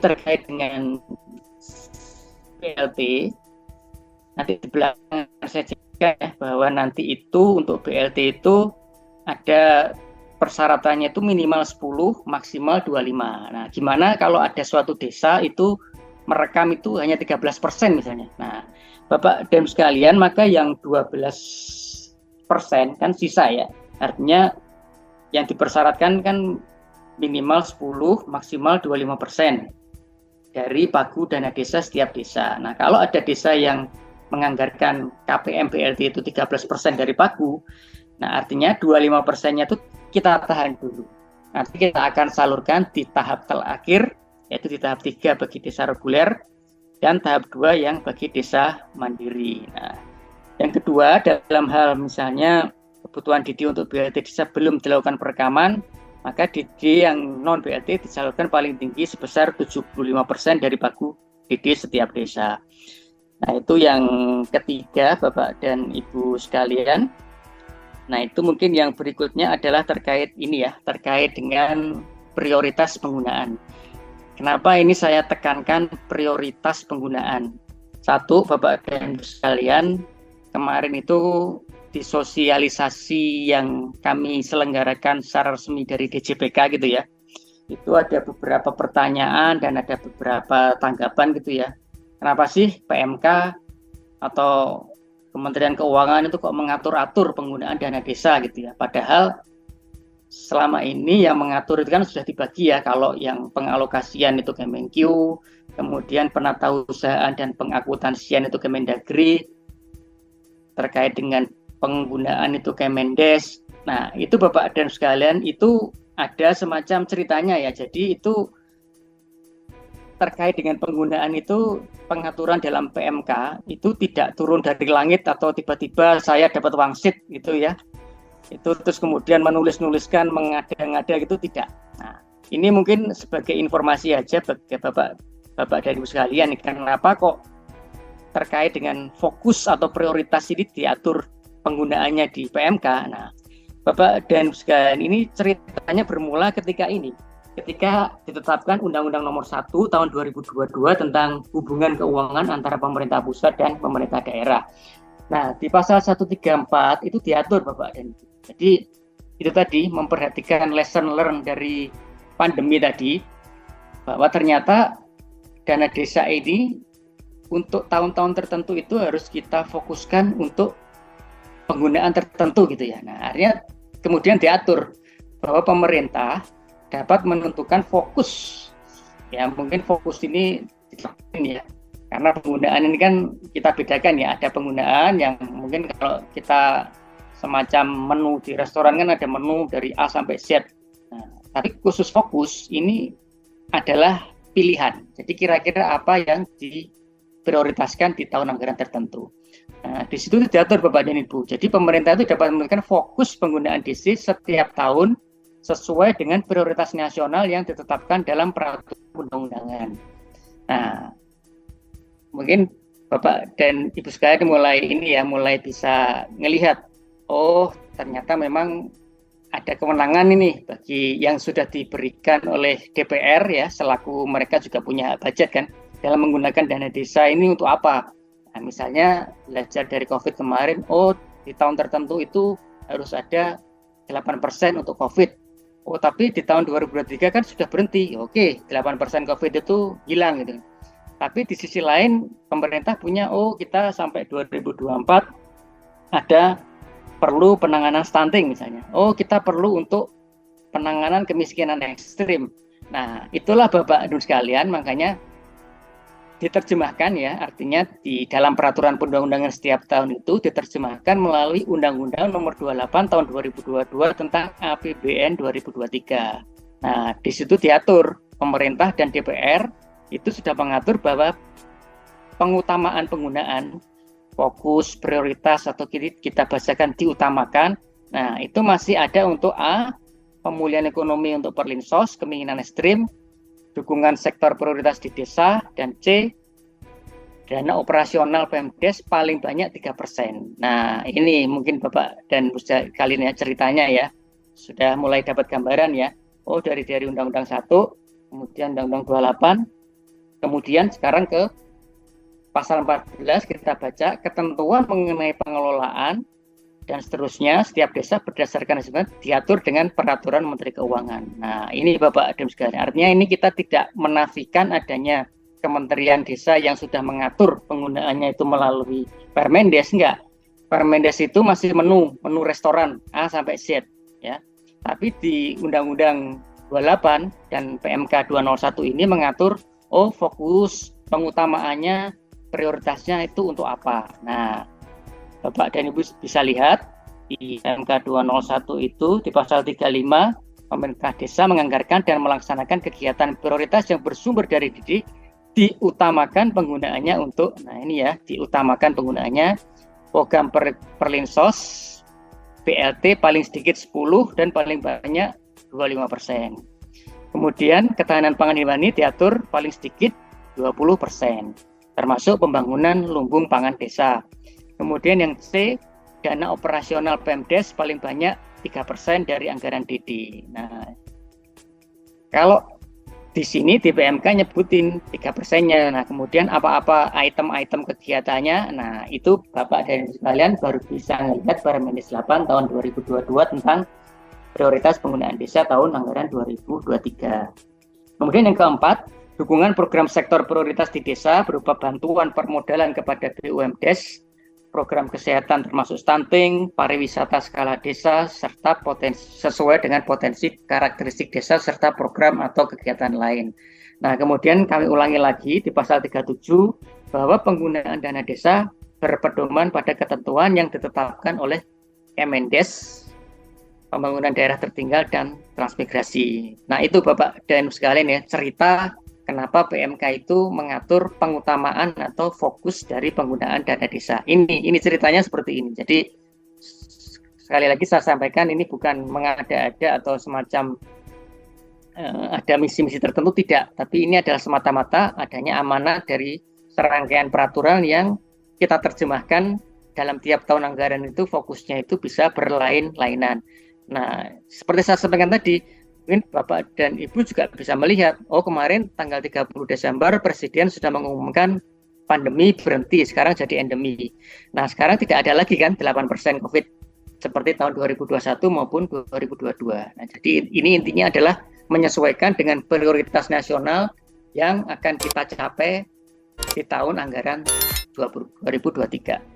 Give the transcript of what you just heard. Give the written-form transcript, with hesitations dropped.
terkait dengan BLT, nanti di belakang saya cek ya, bahwa nanti itu untuk BLT itu ada persyaratannya itu minimal 10, maksimal 25. Nah, gimana kalau ada suatu desa itu merekam itu hanya 13% misalnya. Nah, Bapak dan sekalian, maka yang 12% kan sisa ya. Artinya yang dipersyaratkan kan minimal 10, maksimal 25% dari pagu dana desa setiap desa. Nah, kalau ada desa yang menganggarkan KPM BLT itu 13% dari pagu, nah artinya 25%-nya itu kita tahan dulu. Nanti kita akan salurkan di tahap terakhir, yaitu di tahap 3 bagi desa reguler, dan tahap 2 yang bagi desa mandiri. Nah, yang kedua, dalam hal misalnya kebutuhan DD untuk BLT desa belum dilakukan perekaman, maka DD yang non BLT disalurkan paling tinggi sebesar 75% dari pagu DD setiap desa. Nah, itu yang ketiga, Bapak dan Ibu sekalian. Nah, itu mungkin yang berikutnya adalah terkait ini ya, terkait dengan prioritas penggunaan. Kenapa ini saya tekankan prioritas penggunaan? Satu, Bapak dan Ibu sekalian, kemarin itu di sosialisasi yang kami selenggarakan secara resmi dari DJPK gitu ya, itu ada beberapa pertanyaan dan ada beberapa tanggapan gitu ya. Kenapa sih PMK atau Kementerian Keuangan itu kok mengatur-atur penggunaan dana desa gitu ya? Padahal selama ini yang mengatur itu kan sudah dibagi ya, kalau yang pengalokasian itu Kemenq, kemudian penatausahaan dan pengakuntansian itu Kemendagri, terkait dengan penggunaan itu Kemendes. Nah, itu Bapak dan sekalian, itu ada semacam ceritanya ya. Jadi itu terkait dengan penggunaan itu, pengaturan dalam PMK itu tidak turun dari langit atau tiba-tiba saya dapat wangsit gitu ya. Itu terus kemudian menulis-nuliskan, mengada-ngada gitu, tidak. Nah, ini mungkin sebagai informasi aja bagi Bapak dan Ibu sekalian, kenapa kok terkait dengan fokus atau prioritas ini diatur penggunaannya di PMK. Nah, Bapak dan Ibu sekalian, ini ceritanya bermula ketika ditetapkan Undang-Undang Nomor 1 Tahun 2022 tentang hubungan keuangan antara pemerintah pusat dan pemerintah daerah. Nah, di pasal 134 itu diatur Bapak dan Ibu. Jadi itu tadi memperhatikan lesson learned dari pandemi tadi, bahwa ternyata dana desa ini untuk tahun-tahun tertentu itu harus kita fokuskan untuk penggunaan tertentu gitu ya. Nah, akhirnya kemudian diatur bahwa pemerintah dapat menentukan fokus. Ya, mungkin fokus ini ya. Karena penggunaan ini kan kita bedakan ya, ada penggunaan yang mungkin kalau kita semacam menu di restoran kan ada menu dari A sampai Z. Nah, tapi khusus fokus ini adalah pilihan. Jadi kira-kira apa yang diprioritaskan di tahun anggaran tertentu. Nah, di situ diatur Bapak dan Ibu. Jadi pemerintah itu dapat menentukan fokus penggunaan DC setiap tahun sesuai dengan prioritas nasional yang ditetapkan dalam peraturan undang-undangan. Nah, mungkin Bapak dan Ibu sekalian mulai bisa melihat, oh ternyata memang ada kewenangan ini bagi yang sudah diberikan oleh DPR ya, selaku mereka juga punya budget kan, dalam menggunakan dana desa ini untuk apa. Nah, misalnya belajar dari COVID kemarin, oh di tahun tertentu itu harus ada 8% untuk COVID. Oh tapi di tahun 2023 kan sudah berhenti, oke 8% COVID itu hilang gitu. Tapi di sisi lain pemerintah punya, oh kita sampai 2024 ada perlu penanganan stunting misalnya. Oh kita perlu untuk penanganan kemiskinan ekstrim. Nah itulah Bapak Ibu sekalian, makanya diterjemahkan ya, artinya di dalam peraturan perundang-undangan setiap tahun itu diterjemahkan melalui Undang-Undang Nomor 28 Tahun 2022 tentang APBN 2023. Nah di situ diatur pemerintah dan DPR itu sudah mengatur bahwa pengutamaan penggunaan, fokus, prioritas, atau kita bahasakan diutamakan, nah itu masih ada untuk A, pemulihan ekonomi untuk perlinsos, kemiskinan ekstrim, dukungan sektor prioritas di desa, dan C, dana operasional Pemdes paling banyak 3%. Nah ini mungkin Bapak dan Ibu kali ini ceritanya ya, sudah mulai dapat gambaran ya, oh dari Undang-Undang 1, kemudian Undang-Undang 28, Kemudian sekarang ke pasal 14 kita baca ketentuan mengenai pengelolaan dan seterusnya setiap desa berdasarkan diatur dengan peraturan Menteri Keuangan. Nah, ini Bapak Adem sekalian. Artinya ini kita tidak menafikan adanya Kementerian Desa yang sudah mengatur penggunaannya itu melalui Permendes, enggak. Permendes itu masih menu restoran A sampai Z ya. Tapi di Undang-Undang 28 dan PMK 201 ini mengatur fokus pengutamaannya prioritasnya itu untuk apa. Nah, Bapak dan Ibu bisa lihat di PMK 201 itu di pasal 35 pemerintah desa menganggarkan dan melaksanakan kegiatan prioritas yang bersumber dari diutamakan penggunaannya untuk, nah ini ya, diutamakan penggunaannya program Perlinsos BLT paling sedikit 10 dan paling banyak 25%. Kemudian ketahanan pangan hewani diatur paling sedikit 20%, termasuk pembangunan lumbung pangan desa. Kemudian yang C, dana operasional Pemdes paling banyak 3% dari anggaran DD. Nah, kalau di sini di PMK nyebutin 3%-nya. Nah, kemudian apa-apa item-item kegiatannya, nah itu Bapak dan Ibu sekalian baru bisa melihat Permendes 8 tahun 2022 tentang prioritas penggunaan desa tahun anggaran 2023. Kemudian yang keempat, dukungan program sektor prioritas di desa berupa bantuan permodalan kepada BUMDes, program kesehatan termasuk stunting, pariwisata skala desa, serta sesuai dengan potensi karakteristik desa serta program atau kegiatan lain. Nah, kemudian kami ulangi lagi di pasal 37 bahwa penggunaan dana desa berpedoman pada ketentuan yang ditetapkan oleh Kemendes, Pembangunan Daerah Tertinggal dan Transmigrasi. Nah, itu Bapak dan sekalian ya, cerita kenapa PMK itu mengatur pengutamaan atau fokus dari penggunaan dana desa. Ini ceritanya seperti ini. Jadi sekali lagi saya sampaikan ini bukan mengada-ada atau semacam ada misi-misi tertentu, tidak. Tapi ini adalah semata-mata adanya amanah dari serangkaian peraturan yang kita terjemahkan dalam tiap tahun anggaran itu fokusnya itu bisa berlain-lainan. Nah, seperti saya sampaikan tadi, mungkin Bapak dan Ibu juga bisa melihat, kemarin tanggal 30 Desember Presiden sudah mengumumkan pandemi berhenti, sekarang jadi endemi. Nah, sekarang tidak ada lagi kan 8% COVID seperti tahun 2021 maupun 2022. Nah, jadi ini intinya adalah menyesuaikan dengan prioritas nasional yang akan kita capai di tahun anggaran 2023.